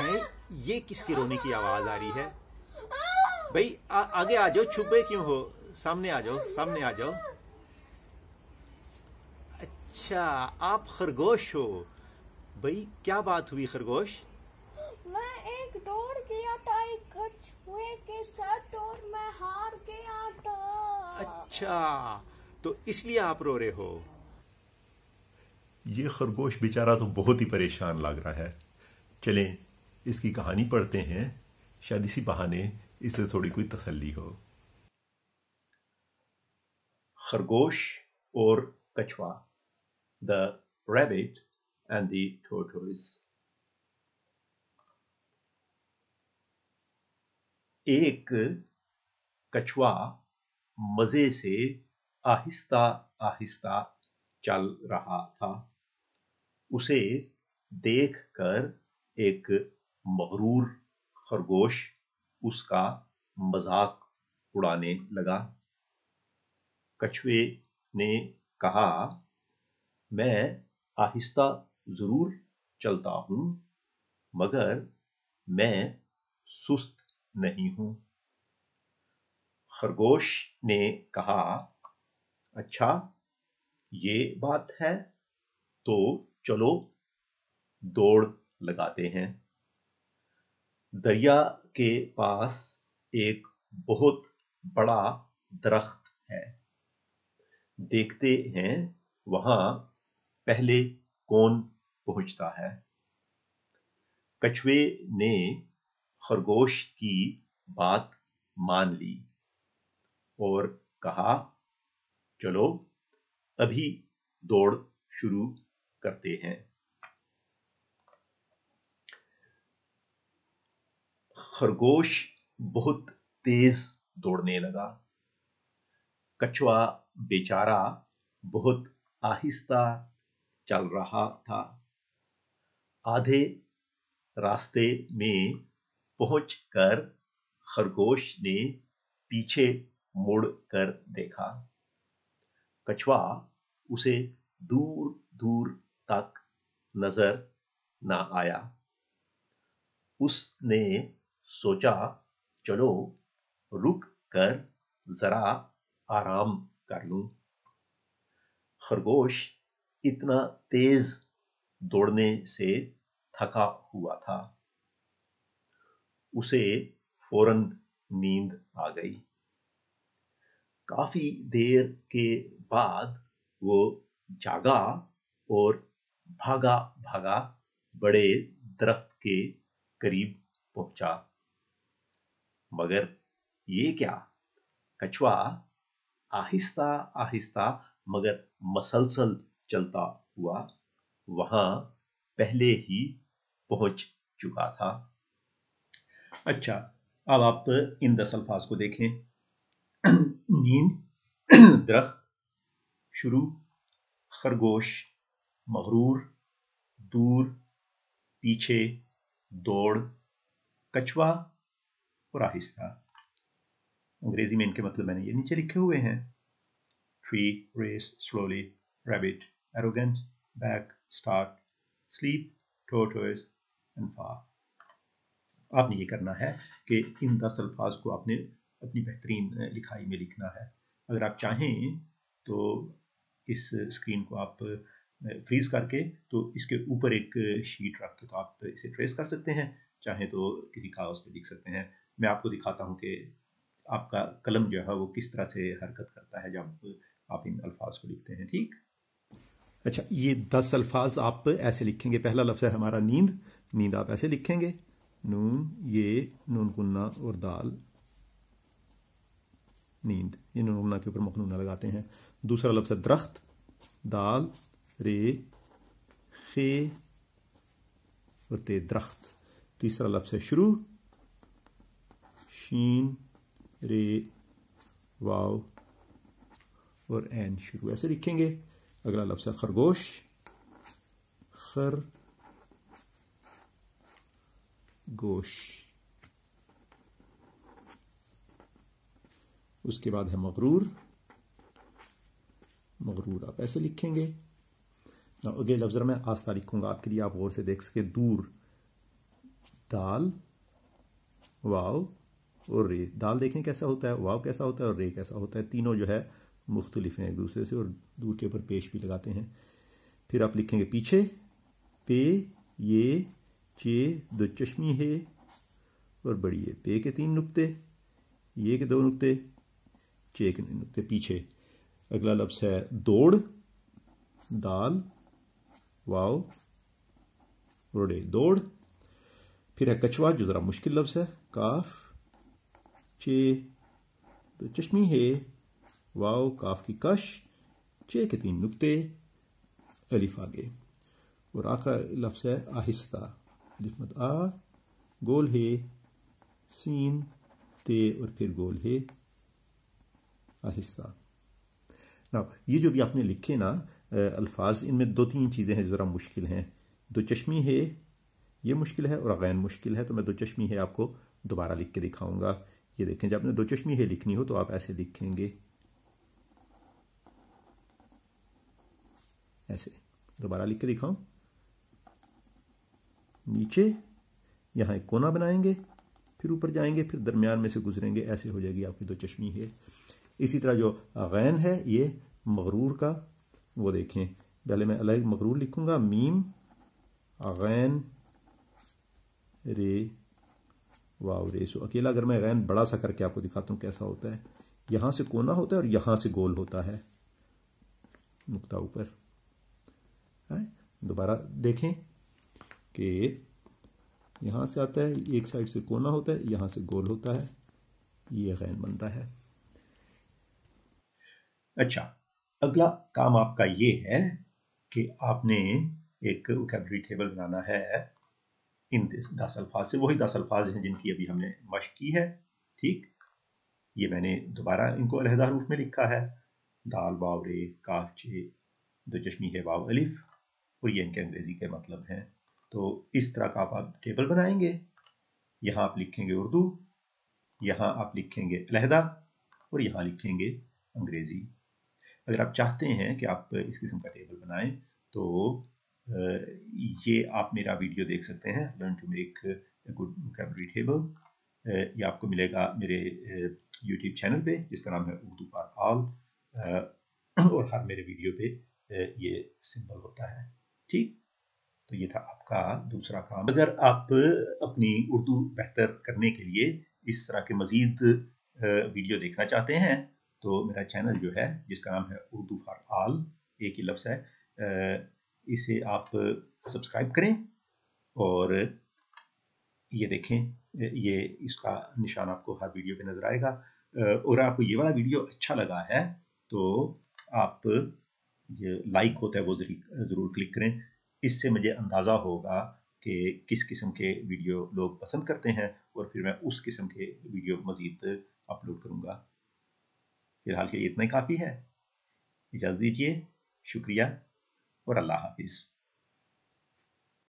है, ये किसके रोने की आवाज आ रही है? भाई आगे आ जाओ, छुपे क्यों हो? सामने आ जाओ, सामने आ जाओ। अच्छा, आप खरगोश हो। भाई क्या बात हुई खरगोश? मैं एक दौड़ किया था एक कछुए के साथ और मैं हार गया था। अच्छा, तो इसलिए आप रो रहे हो। ये खरगोश बेचारा तो बहुत ही परेशान लग रहा है। चलें इसकी कहानी पढ़ते हैं, शायद इसी बहाने इससे थोड़ी कोई तसल्ली हो। खरगोश और कछुआ, द रैबिट एंड द टोर्टोइस। एक कछुआ मजे से आहिस्ता आहिस्ता चल रहा था। उसे देखकर एक मगरूर खरगोश उसका मजाक उड़ाने लगा। कछुए ने कहा, मैं आहिस्ता जरूर चलता हूं, मगर मैं सुस्त नहीं हूं। खरगोश ने कहा, अच्छा ये बात है, तो चलो दौड़ लगाते हैं। दरिया के पास एक बहुत बड़ा दरख्त है। देखते हैं वहां पहले कौन पहुंचता है। कछुए ने खरगोश की बात मान ली और कहा, चलो अभी दौड़ शुरू करते हैं। खरगोश बहुत तेज दौड़ने लगा। कछुआ बेचारा बहुत आहिस्ता चल रहा था। आधे रास्ते में पहुंचकर खरगोश ने पीछे मुड़ कर देखा। कछुआ उसे दूर दूर तक नजर न आया। उसने सोचा, चलो रुक कर जरा आराम कर लूं। खरगोश इतना तेज दौड़ने से थका हुआ था। उसे फौरन नींद आ गई। काफी देर के बाद वो जागा और भागा भागा बड़े दरख्त के करीब पहुंचा। मगर ये क्या, कछुआ आहिस्ता आहिस्ता मगर मसलसल चलता हुआ वहां पहले ही पहुंच चुका था। अच्छा, अब आप इन 10 अल्फाज को देखें। नींद, दरख्त, शुरू, खरगोश, मगरूर, दूर, पीछे, दौड़, कछुआ और आहिस्ता। अंग्रेजी में इनके मतलब मैंने ये नीचे लिखे हुए हैं। Tree, race, slowly, rabbit, arrogant, back, start, sleep, tortoise and far. आपने ये करना है कि इन 10 अल्फाज को आपने अपनी बेहतरीन लिखाई में लिखना है। अगर आप चाहें तो इस स्क्रीन को आप फ्रीज करके तो इसके ऊपर एक शीट रख के तो आप इसे ट्रेस कर सकते हैं। चाहें तो किसी कागज पे लिख सकते हैं। मैं आपको दिखाता हूं कि आपका कलम जो है वो किस तरह से हरकत करता है जब आप इन अल्फाज को लिखते हैं। ठीक। अच्छा, ये 10 अल्फाज आप ऐसे लिखेंगे। पहला लफ्ज़ है हमारा नींद। नींद आप ऐसे लिखेंगे, नून, ये नून गुन्ना और दाल, नींद। ये नून गुन्ना के ऊपर मखनूना लगाते हैं। दूसरा लफ्ज़ है दरख्त, दाल, रे, खे और ते, दरख्त। तीसरा लफ्ज़ है शुरू, शीन, रे, वाव और एन, शुरू। ऐसे लिखेंगे। अगला लफ्ज़ है खरगोश, खर गोश। उसके बाद है मगरूर, मगरूर आप ऐसे लिखेंगे। अगले लफ्ज़ मैं आस्ता लिखूंगा आपके लिए, आप गौर से देख सके। दूर, दाल, वाव और रे। दाल देखें कैसा होता है, वाव कैसा होता है और रे कैसा होता है, तीनों जो है मुख्तलिफ हैं एक दूसरे से, और दूर के ऊपर पेश भी लगाते हैं। फिर आप लिखेंगे पीछे पे ये चे दो चश्मी है और बड़ी है, पे के 3 नुक्ते, ये के 2 नुक्ते, चे के नुक्ते पीछे। अगला लफ्ज़ है दौड़, दाल, वाव रोड़े दौड़। फिर है कछुआ जो ज़रा मुश्किल लफ्ज़ है, काफ चे दो चश्मी है, वाव काफ की कश, चे के 3 नुक्ते, अलिफ आगे। और आखिरी लफ्ज़ है आहिस्ता, अलिफ मत आ, गोल है, सीन ते और फिर गोल है, आहिस्ता। ना ये जो भी आपने लिखे ना अल्फाज, इनमें 2-3 चीज़ें हैं जो ज़रा मुश्किल हैं। दो चश्मी है ये मुश्किल है और गैन मुश्किल है, तो मैं दो चश्मी है आपको दोबारा लिख के दिखाऊंगा। ये देखें, जब आपने दो चश्मी है लिखनी हो तो आप ऐसे लिखेंगे, ऐसे। दोबारा लिख के दिखाऊं, नीचे यहां एक कोना बनाएंगे, फिर ऊपर जाएंगे, फिर दरमियान में से गुजरेंगे, ऐसे हो जाएगी आपकी दो चश्मी है। इसी तरह जो गैन है ये मगरूर का, वो देखें, पहले मैं अलग मगरूर लिखूंगा, मीम गैन रे वाव रे। सो अकेला अगर मैं गैन बड़ा सा करके आपको दिखाता हूँ कैसा होता है, यहां से कोना होता है और यहां से गोल होता है, नुक्ता ऊपर। दोबारा देखें कि यहां से आता है, एक साइड से कोना होता है, यहां से गोल होता है, ये गैन बनता है। अच्छा, अगला काम आपका ये है कि आपने एक वोकैबुलरी टेबल बनाना है इन 10 अल्फाज से, वही 10 अल्फाज हैं जिनकी अभी हमने मश्क की है। ठीक, ये मैंने दोबारा इनको अलहदा रूप में लिखा है, दाल वाव रे काफ चे दो चश्मी है वाव अलिफ, और ये इनके अंग्रेजी के मतलब हैं। तो इस तरह का आप टेबल बनाएंगे, यहाँ आप लिखेंगे उर्दू, यहाँ आप लिखेंगे अलहदा और यहाँ लिखेंगे अंग्रेजी। अगर आप चाहते हैं कि आप इस किस्म का टेबल बनाएं तो ये आप मेरा वीडियो देख सकते हैं, learn to make good vocabulary table. ये आपको मिलेगा मेरे यूट्यूब चैनल पे जिसका नाम है उर्दू फॉर ऑल, और हर मेरे वीडियो पे ये सिंबल होता है। ठीक, तो ये था आपका दूसरा काम। अगर आप अपनी उर्दू बेहतर करने के लिए इस तरह के मज़ीद वीडियो देखना चाहते हैं तो मेरा चैनल जो है जिसका नाम है उर्दू फॉर ऑल, एक ही लफ्ज़ है, इसे आप सब्सक्राइब करें और ये देखें, ये इसका निशान आपको हर वीडियो पे नज़र आएगा। और आपको ये वाला वीडियो अच्छा लगा है तो आप ये लाइक होता है वो ज़रूर क्लिक करें, इससे मुझे अंदाज़ा होगा कि किस किस्म के वीडियो लोग पसंद करते हैं और फिर मैं उस किस्म के वीडियो मज़ीद अपलोड करूँगा। फिलहाल के लिए इतना ही काफ़ी है, इजाज़त दीजिए, शुक्रिया और अल्लाह हाफिज़।